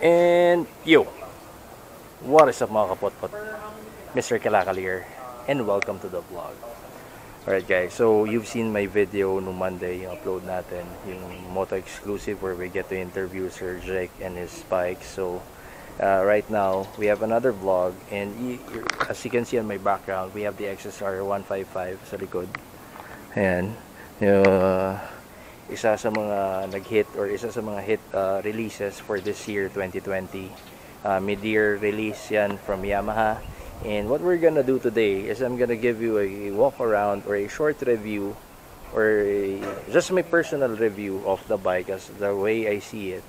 And yo, what is up mga kapotpot? Mr. Kalakal here, and welcome to the vlog. Alright guys, so you've seen my video no Monday, yung upload natin, yung Moto exclusive where we get to interview Sir Jake and his bikes. So right now we have another vlog, and as you can see on my background, we have the Xsr 155 sa likod. Ayan, isa sa mga nag-hit or isa sa mga hit releases for this year 2020. Mid-year release yan from Yamaha. And what we're gonna do today is I'm gonna give you a walk around or a short review or just my personal review of the bike as the way I see it.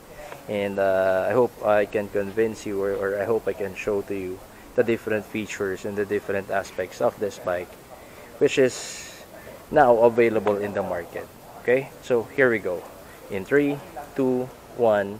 And I hope I can convince you or I hope I can show to you the different features and the different aspects of this bike, which is now available in the market. Okay, so here we go. In 3, 2, 1.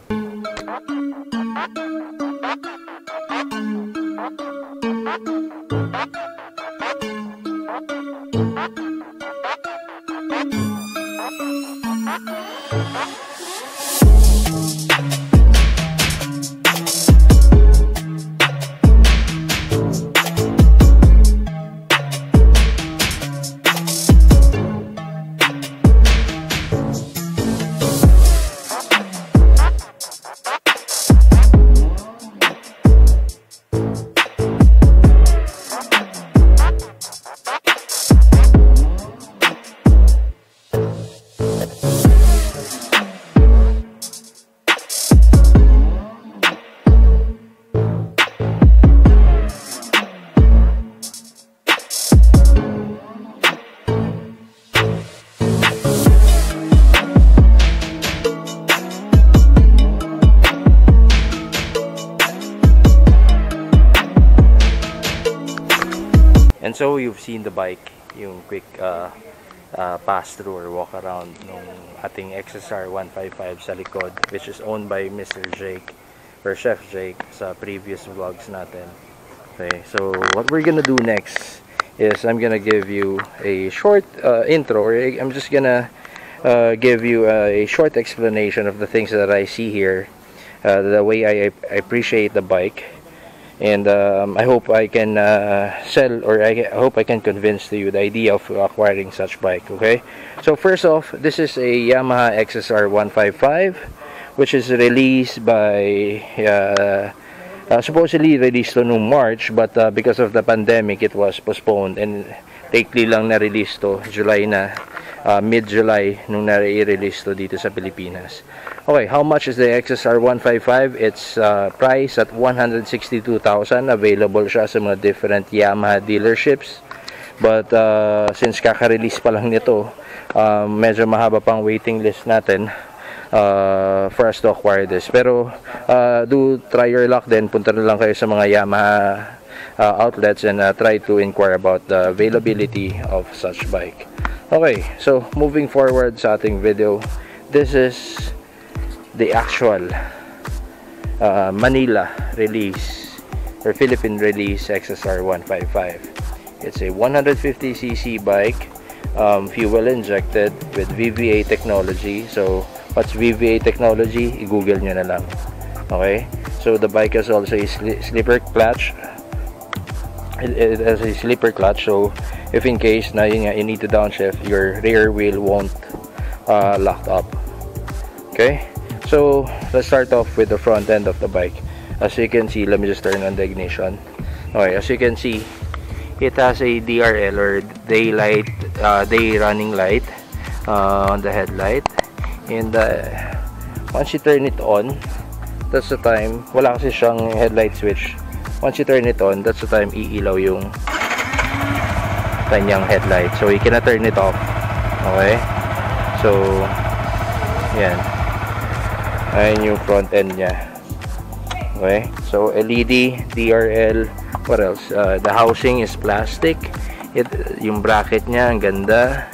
And so you've seen the bike, yung quick pass through or walk around ng ating Xsr 155 sa likod, which is owned by Mr. Jake or Chef Jake sa previous vlogs natin. Okay, so what we're gonna do next is I'm gonna give you a short intro, or I'm just gonna give you a short explanation of the things that I see here, the way I appreciate the bike. And I hope I can sell, or I hope I can convince to you the idea of acquiring such bike. Okay, so first off, this is a Yamaha Xsr 155, which is released by supposedly released on March, but because of the pandemic it was postponed, and lately lang na-release to, July na, mid-July nung na-release to dito sa Pilipinas. Okay, how much is the Xsr 155? It's priced at 162,000. Available siya sa mga different Yamaha dealerships. But since kaka-release pa lang nito, medyo mahaba pang waiting list natin for us to acquire this. Pero do try your luck din. Punta na lang kayo sa mga Yamaha outlets and try to inquire about the availability of such bike. Okay, so moving forward sa ating video, this is the actual Manila release or Philippine release Xsr 155. It's a 150cc bike, fuel injected with VVA technology. So what's VVA technology? I-google nyo na lang. Okay, so the bike has also a slipper clutch. It has a slipper clutch, so if in case na you need to downshift, your rear wheel won't lock up. Okay, so let's start off with the front end of the bike. As you can see, let me just turn on the ignition. Okay, as you can see, it has a DRL or daylight, day running light on the headlight, and once you turn it on, that's the time. Wala kasi siyang headlight switch. Once you turn it on, that's the time iilaw yung kanyang headlight. So you cannot turn it off. Okay, so yan. Ayan yung front end nya. Okay, so LED, DRL, what else? The housing is plastic. Yung bracket nya, ang ganda.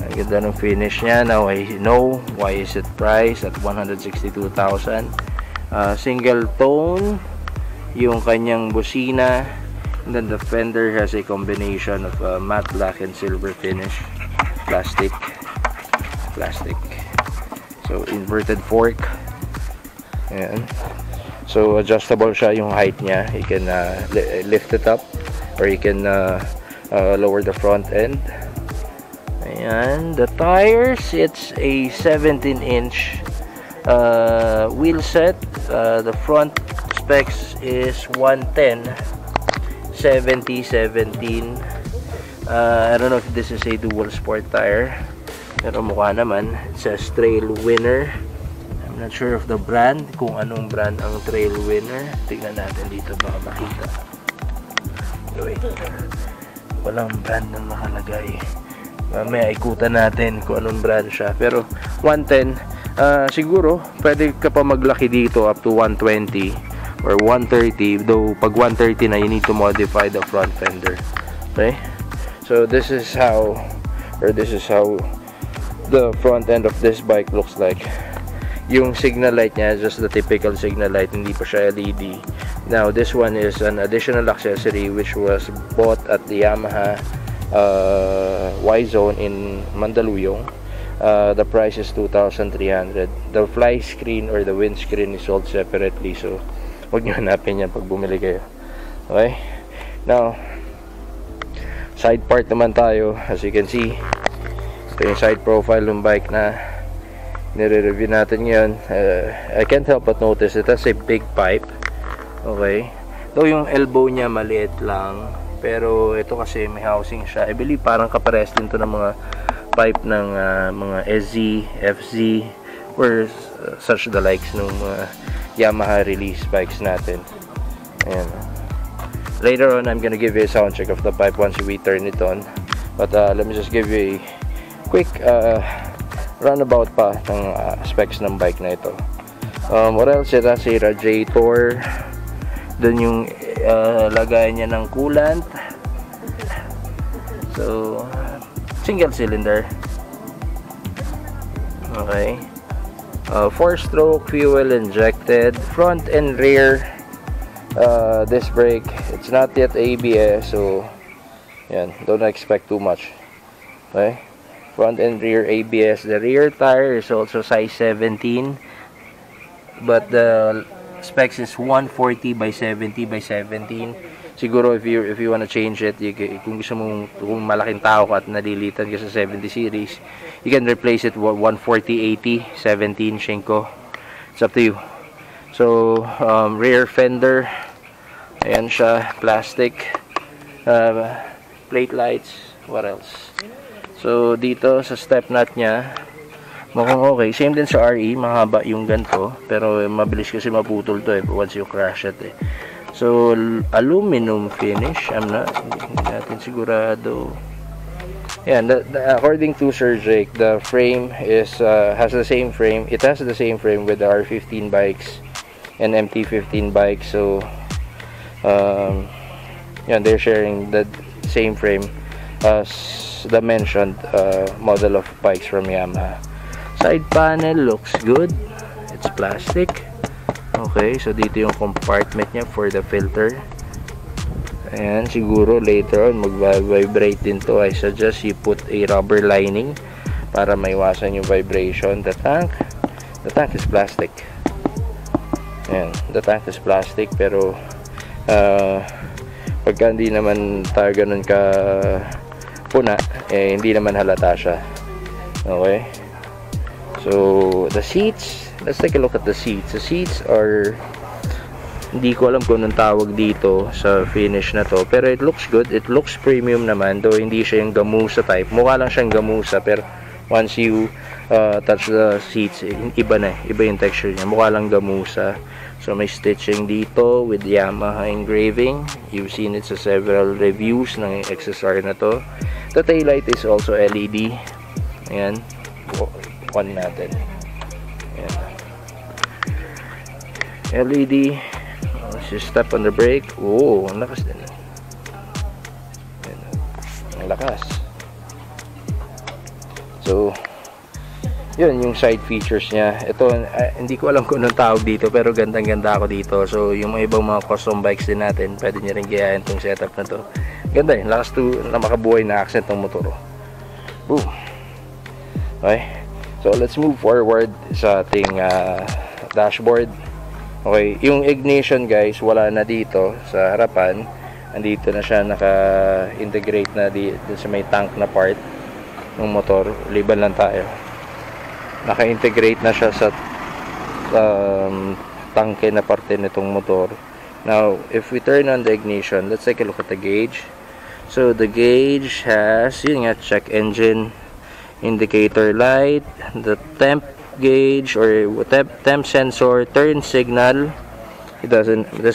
Ang ganda ng finish nya. Now I know why is it priced at 162,000. Single tone yung kanyang busina, and then the fender has a combination of matte black and silver finish, plastic. So inverted fork. Ayan. So adjustable siya yung height niya. You can lift it up, or you can lower the front end. Ayan, the tires, it's a 17-inch wheel set. The front specs is 110 70 17. I don't know if this is a dual sport tire, pero mukha naman. It says Trail Winner. I'm not sure of the brand, kung anong brand ang Trail Winner. Tignan natin dito, baka makita. Wait, walang brand na nakalagay. Mamaya ikutan natin kung anong brand siya. Pero 110, siguro pwede ka pa maglaki dito up to 120 or 130. Though pag 130 na, you need to modify the front fender. Okay, so this is how the front end of this bike looks like. Yung signal light niya, just the typical signal light, hindi pa siya LED. Now this one is an additional accessory which was bought at the Yamaha Y-Zone in Mandaluyong. The price is 2,300. The fly screen or the windscreen is sold separately, so huwag nyo hanapin yan pag bumili kayo. Okay, now side part naman tayo. As you can see, ito yung side profile ng bike na nire-review natin ngayon. I can't help but notice it has a big pipe. Okay, though yung elbow niya maliit lang, pero ito kasi may housing siya. I believe parang kapares din to ng mga pipe ng mga SZ, FZ, or such the likes ng Yamaha release bikes natin. Ayan. Later on, I'm gonna give you a sound check of the pipe once we turn it on. But let me just give you a quick roundabout pa ng specs ng bike na ito. What else? It has a radiator. Doon yung lagay niya ng coolant. So single cylinder. Okay, 4-stroke fuel injected, front and rear disc brake. It's not yet ABS, so yan, don't expect too much. Okay, front and rear ABS. The rear tire is also size 17, but the specs is 140 by 70 by 17. Siguro if you want to change it, kung gusto mong, kung malaking tao ka at nalilitan ka sa 70 series, you can replace it 140 80 17 Shinko. It's up to you. So rear fender, ayan siya, plastic. Plate lights. What else? So dito sa step nut niya, mukhang okay. Same din sa RE, mahaba yung ganito, pero mabilis kasi maputol to once you crash it eh. So aluminum finish, hindi natin sigurado. Yeah, according to Sir Jake, the frame is has the same frame. It has the same frame with the R15 bikes and MT15 bikes. So yeah, they're sharing the same frame as the mentioned model of bikes from Yamaha. Side panel looks good. It's plastic. Okay, so dito yung compartment niya for the filter. And siguro later on mag-vibrate din to. I suggest you put a rubber lining para maiwasan yung vibration. The tank is plastic. Ayan, the tank is plastic, pero pagka hindi naman tayo ganun ka puna, hindi naman halata siya. Okay, so the seats, let's take a look at the seats. The seats are, hindi ko alam kung anong tawag dito sa finish na to, pero it looks good. It looks premium naman, though hindi siya yung gamusa type. Mukha lang siyang gamusa, pero once you touch the seats, iba yung texture niya. Mukha lang gamusa. So may stitching dito with Yamaha engraving. You've seen it sa several reviews ng Xsr na to. The taillight is also LED. Ayan, on natin. Ayan. LED. Let's just step on the brake. Oh, ang lakas din. Ayan. Ang lakas. So yun yung side features niya. Ito, hindi ko alam kung anong tawag dito, pero gandang-ganda ako dito. So yung mga ibang mga custom bikes din natin, pwede nyo rin gayahin itong setup na to. Ganda yun, lakas to na makabuhay na accent ng motor. Boom. Okay, so let's move forward sa ating dashboard. Okay, yung ignition guys, wala na dito sa harapan. Andito na siya, naka-integrate na dito sa may tank na part ng motor. Liban lang tayo. Naka-integrate na siya sa tangke na parte nitong motor. Now, if we turn on the ignition, let's take a look at the gauge. So, the gauge has, yun nga, check engine indicator light, the temp gauge or temp sensor, turn signal. Does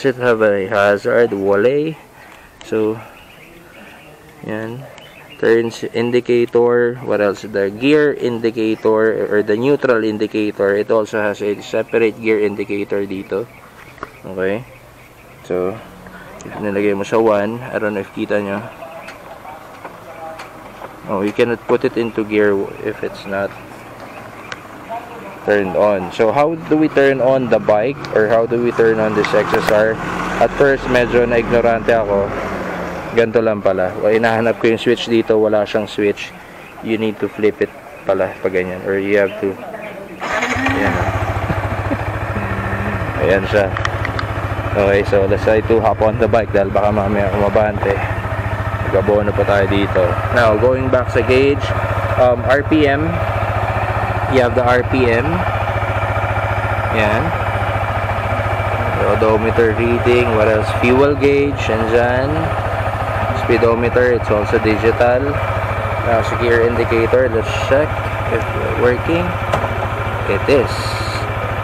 it have a hazard? Wale. So, yan. Turns indicator. What else? The gear indicator or the neutral indicator. It also has a separate gear indicator dito. Okay. So, if nilagay mo sa 1, I don't know if kita nyo. Oh, you cannot put it into gear if it's not turned on. So, how do we turn on the bike or how do we turn on this XSR? At first, medyo na-ignorante ako. Ganito lang pala. Inahanap ko yung switch dito, wala siyang switch. You need to flip it pala pag ganyan. Or you have to... Ayan. Ayan siya. Okay, so let's try to hop on the bike dahil baka mamaya umabante. Nag-abono pa tayo dito. Now, going back sa gauge, RPM. You have the RPM. Ayan. Odometer reading. What else? Fuel gauge. Andyan. Speedometer, it's also digital. Now, sa gear indicator, let's check if it's working. It is.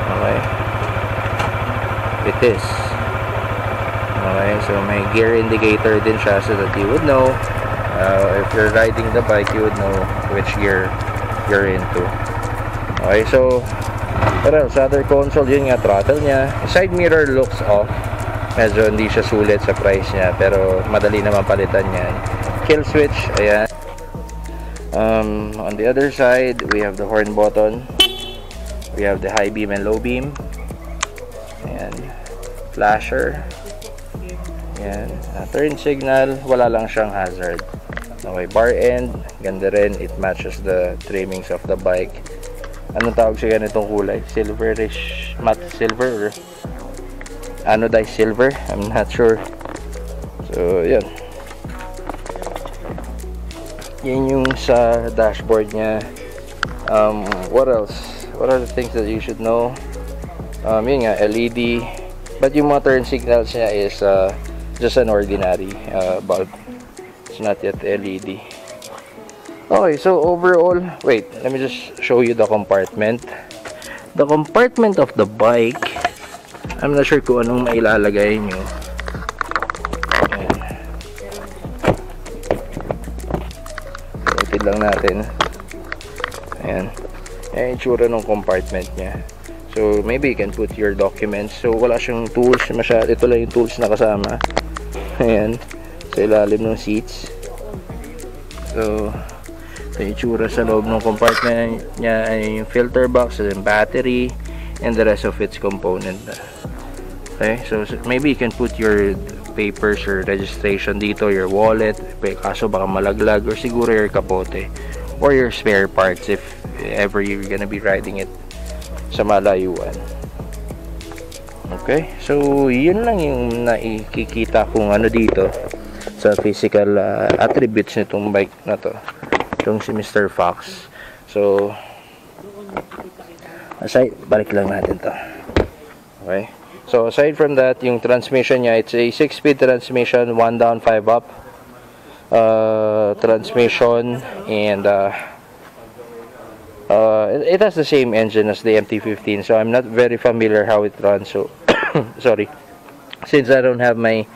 Okay. It is. Okay, so may gear indicator din siya so that you would know if you're riding the bike, you would know which gear you're into. Okay, so what else? Other console, yun nga, throttle niya. Side mirror looks off. Medyo hindi siya sulit sa price niya, pero madali naman palitan yan. Kill switch, ayan. On the other side, we have the horn button. We have the high beam and low beam. Ayan. Flasher. Ayan. Turn signal, wala lang siyang hazard. Okay, bar end, ganda rin. It matches the trimmings of the bike. Anong tawag sa ganitong kulay? Silverish, matte silver or anodized silver, I'm not sure. So, yan. Yan yung sa dashboard niya. What else? What are the things that you should know? Yun nga, LED. But yung mga turn signals niya is just an ordinary bulb. It's not yet LED. Okay, so overall, wait, let me just show you the compartment. The compartment of the bike, I'm not sure kung anong mailalagay nyo. Ayan. Itid lang natin. Ayan. Ayan yung tsura ng compartment nya. So, maybe you can put your documents. So, wala siyang tools masyado. Ito lang yung tools na kasama. Ayan. Sa ilalim ng seats. So, ito yung tsura sa loob ng compartment nya. Ay yung filter box, yung battery, and the rest of its component. Okay, so maybe you can put your papers or registration dito, your wallet, kaso baka malaglag, or siguro your kapote or your spare parts if ever you're gonna be riding it sa malayuan. Okay, so yun lang yung nakikita kung ano dito sa physical attributes nitong bike na to, itong si Mr. Fox. So aside, balik lang natin to. Okay, so aside from that, yung transmission niya, it's a 6-speed transmission, 1 down 5 up transmission, and it has the same engine as the MT-15, so I'm not very familiar how it runs. So sorry, since I don't have my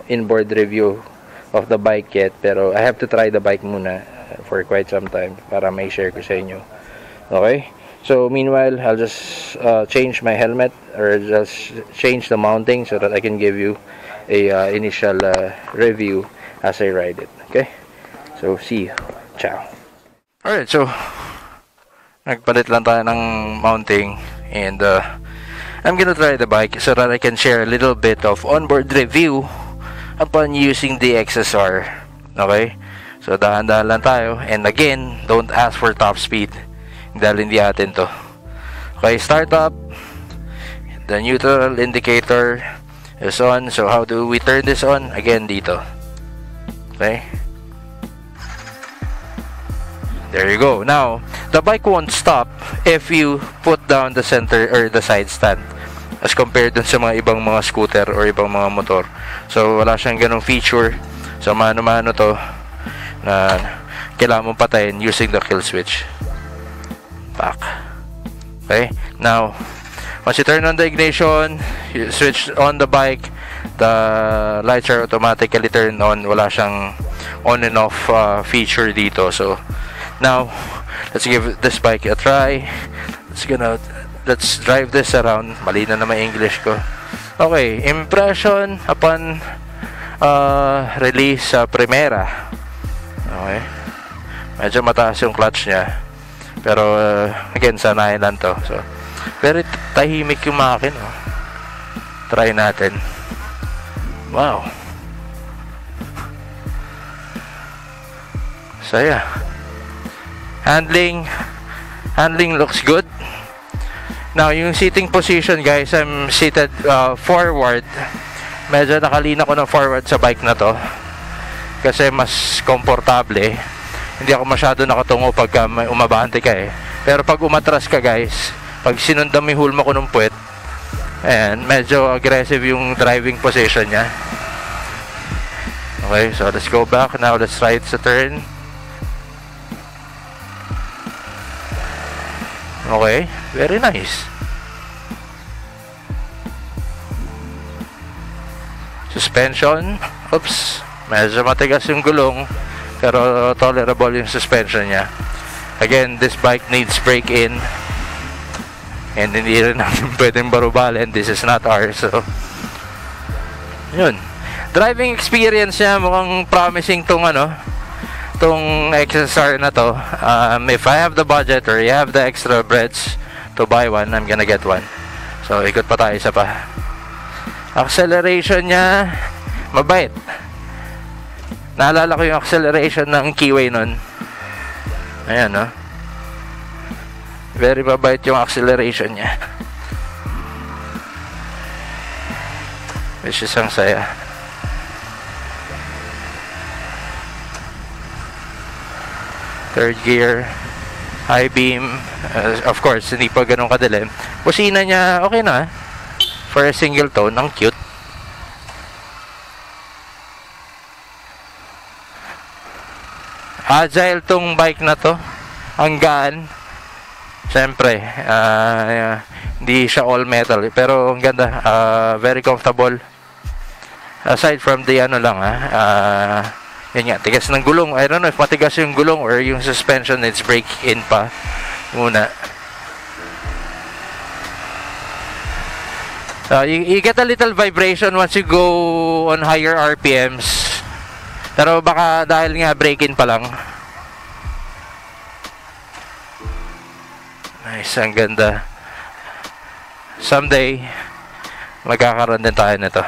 inboard review of the bike yet, pero I have to try the bike muna for quite some time para may share ko sa inyo. Okay, so meanwhile, I'll just change my helmet or just change the mounting so that I can give you a initial review as I ride it. Okay, so see you. Ciao. Alright, so nagpalit lang tayo ng mounting, and I'm gonna try the bike so that I can share a little bit of onboard review upon using the XSR. Okay, so dahan-dahan lang tayo, and again, don't ask for top speed dahil hindi atin to. Okay, start up, The neutral indicator is on. So how do we turn this on? Again, dito. Okay. There you go. Now, the bike won't stop if you put down the center or the side stand as compared dun sa mga ibang mga scooter or ibang mga motor. So, wala siyang ganong feature. So, mano-mano to na kailangan mong patayin using the kill switch. Back. Okay. Now, once you turn on the ignition, you switch on the bike, the lights are automatically turned on. Wala siyang on and off feature dito. So, now, let's give this bike a try. Let's drive this around. Mali na naman English ko. Okay, impression upon release sa Primera. Okay. Medyo mataas yung clutch niya. Pero, again, sanayin lang to. So, very tahimik yung makin. Oh. Try natin. Wow. Saya. Handling looks good. Now, yung seating position, guys, I'm seated forward. Medyo nakalina ko ng forward sa bike na to kasi mas komportable. Hindi ako masyado nakatungo pag umabante ka eh. Pero pag umatras ka, guys, pag sinundan mo yung hulma ko ng puwet, ayan, medyo aggressive yung driving position niya. Okay, so let's go back. Now, let's try it sa turn. Okay, very nice. Suspension, oops, medyo matigas yung gulong, pero tolerable yung suspension niya. Again, this bike needs break-in, and hindi rin natin pwedeng barubalin. This is not ours, so yun. Driving experience niya, mukhang promising tong tong Xsr na to. If I have the budget or you have the extra breads to buy one, I'm gonna get one. So, ikot pa tayo isa pa. Acceleration niya, mabait. Naalala ko yung acceleration ng Keyway nun. Ayan, no? Very mabait yung acceleration niya. Which is ang saya. Third gear, high beam, of course hindi pa ganun kadilim. Busina niya okay na for a single tone, ang cute. Agile tong bike na to, ang gaan. Siyempre, hindi siya all metal pero ang ganda, very comfortable. Aside from the yan nga, tigas ng gulong. I don't know if matigas yung gulong or yung suspension needs break-in pa muna. You get a little vibration once you go on higher RPMs. Pero baka dahil nga break-in pa lang. Nice, ang ganda. Someday, magkakaroon din tayo nito.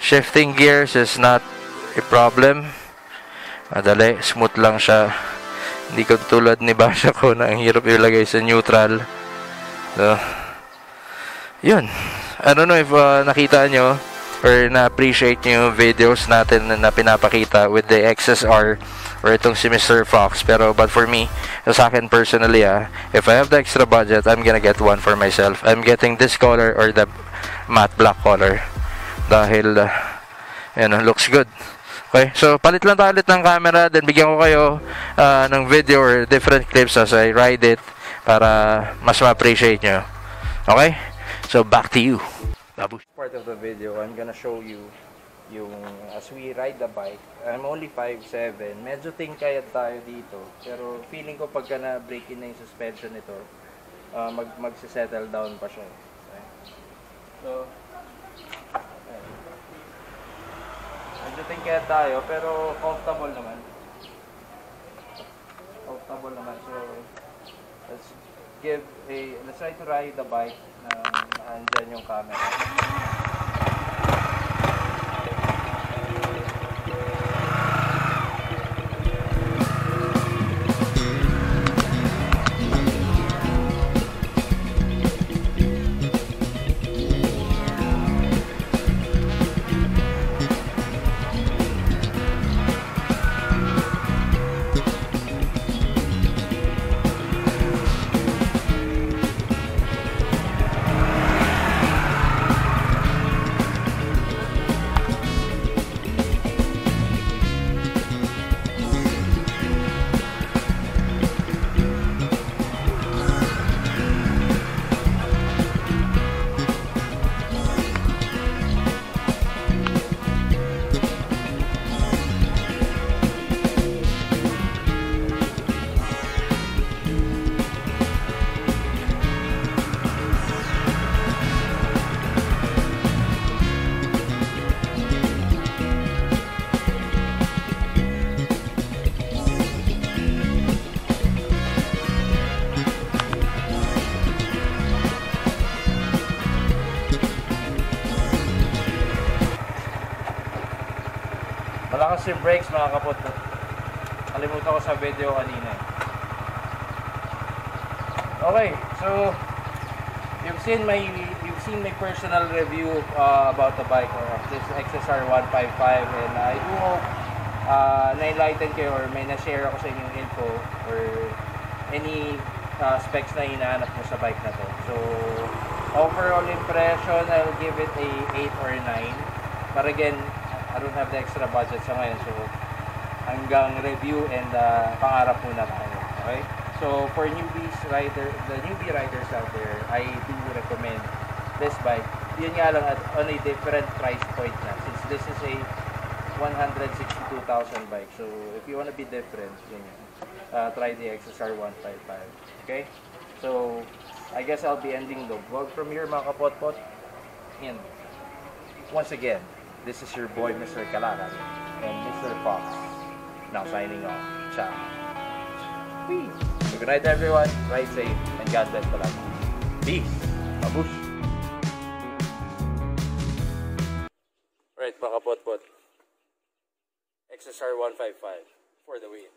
Shifting gears is not a problem. Madali, smooth lang siya. Hindi ko tulad ni Basha ko na ang hirap ilagay sa neutral. So, yun. I don't know if nakita nyo or na-appreciate nyo yung videos natin na pinapakita with the Xsr or itong si Mr. Fox. Pero, but for me, sa akin personally, if I have the extra budget, I'm gonna get one for myself. I'm getting this color or the matte black color. Dahil, looks good. Okay, so palit lang tayo ulit ng camera, then bigyan ko kayo ng video or different clips as I ride it para mas ma-appreciate nyo. Okay, so back to you. Part of the video, I'm gonna show you yung as we ride the bike. I'm only 5'7", medyo tingkayat tayo dito, pero feeling ko pagka na-break in na yung suspension nito, mag-settle down pa siya. Okay? So, medyo tingkayat tayo, pero comfortable naman. Comfortable naman. So, let's try to ride the bike na andyan yung camera. Passive brakes mga kapotpot. Kalimutan ko sa video kanina. Okay, so you've seen my personal review about the bike, or this Xsr 155, and I do hope na-enlighten kayo or may na-share ako sa inyong info or any specs na hinahanap mo sa bike na to. So overall impression, I'll give it a 8 or 9. But again, I don't have the extra budget sa ngayon, so hanggang review and pangarap muna tayo. Okay? So for the newbie riders out there, I do recommend this bike. Yun nga lang, on a different price point na, since this is a 162,000 bike. So if you want to be different, try the Xsr 155. Okay? So I guess I'll be ending the vlog from here mga kapotpot. And once again, this is your boy Mr. Kalakan and Mr. Fox now signing off. Ciao. So good night everyone, ride safe, and God bless talaga. Peace. Babush. Right mga kapotpot, Xsr 155 for the win.